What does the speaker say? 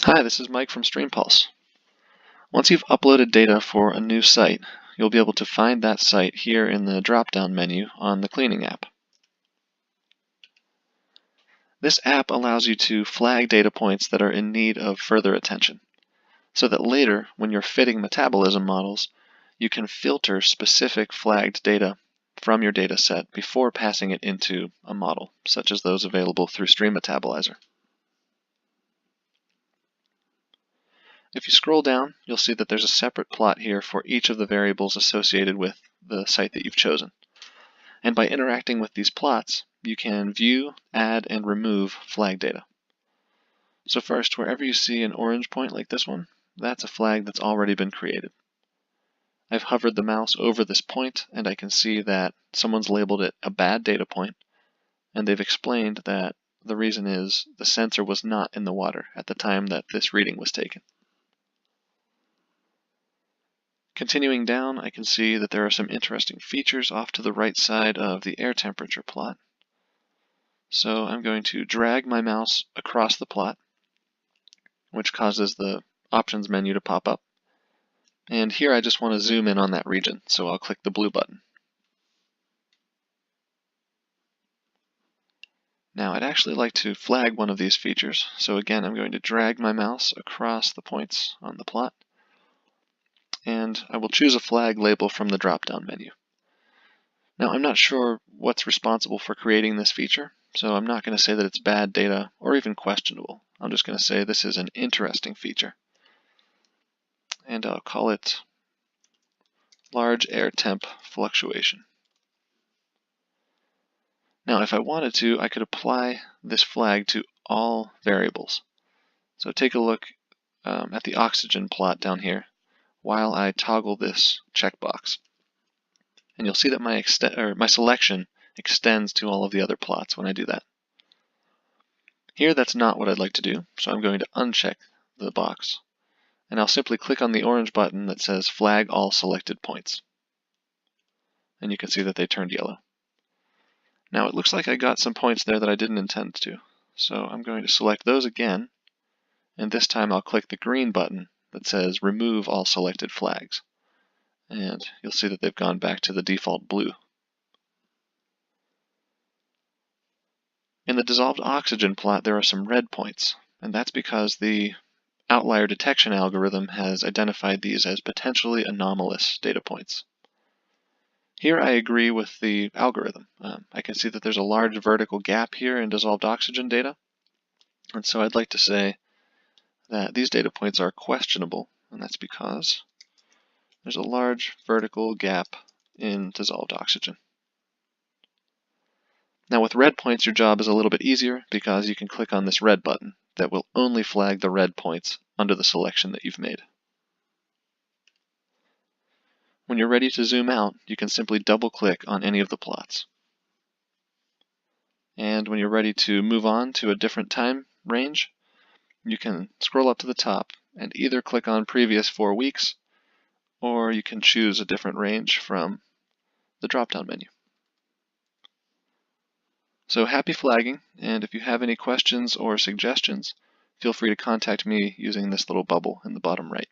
Hi, this is Mike from StreamPULSE. Once you've uploaded data for a new site, you'll be able to find that site here in the drop-down menu on the Cleaning app. This app allows you to flag data points that are in need of further attention, so that later, when you're fitting metabolism models, you can filter specific flagged data from your data set before passing it into a model, such as those available through StreamMetabolizer. If you scroll down, you'll see that there's a separate plot here for each of the variables associated with the site that you've chosen. And by interacting with these plots, you can view, add, and remove flag data. So first, wherever you see an orange point like this one, that's a flag that's already been created. I've hovered the mouse over this point, and I can see that someone's labeled it a bad data point, and they've explained that the reason is the sensor was not in the water at the time that this reading was taken. Continuing down, I can see that there are some interesting features off to the right side of the air temperature plot. So I'm going to drag my mouse across the plot, which causes the options menu to pop up. And here I just want to zoom in on that region, so I'll click the blue button. Now I'd actually like to flag one of these features, so again I'm going to drag my mouse across the points on the plot, and I will choose a flag label from the drop-down menu. Now I'm not sure what's responsible for creating this feature, so I'm not going to say that it's bad data or even questionable. I'm just going to say this is an interesting feature. And I'll call it large air temp fluctuation. Now if I wanted to, I could apply this flag to all variables. So take a look at the oxygen plot down here while I toggle this checkbox. And you'll see that my selection extends to all of the other plots when I do that. Here that's not what I'd like to do, so I'm going to uncheck the box. And I'll simply click on the orange button that says Flag All Selected Points. And you can see that they turned yellow. Now it looks like I got some points there that I didn't intend to, so I'm going to select those again, and this time I'll click the green button that says Remove All Selected Flags. And you'll see that they've gone back to the default blue. In the dissolved oxygen plot, there are some red points, and that's because the outlier detection algorithm has identified these as potentially anomalous data points. Here I agree with the algorithm. I can see that there's a large vertical gap here in dissolved oxygen data, and so I'd like to say that these data points are questionable, and that's because there's a large vertical gap in dissolved oxygen. Now with red points, your job is a little bit easier because you can click on this red button that will only flag the red points under the selection that you've made. When you're ready to zoom out, you can simply double-click on any of the plots. And when you're ready to move on to a different time range, you can scroll up to the top and either click on Previous 4 weeks, or you can choose a different range from the drop-down menu. So happy flagging, and if you have any questions or suggestions, feel free to contact me using this little bubble in the bottom right.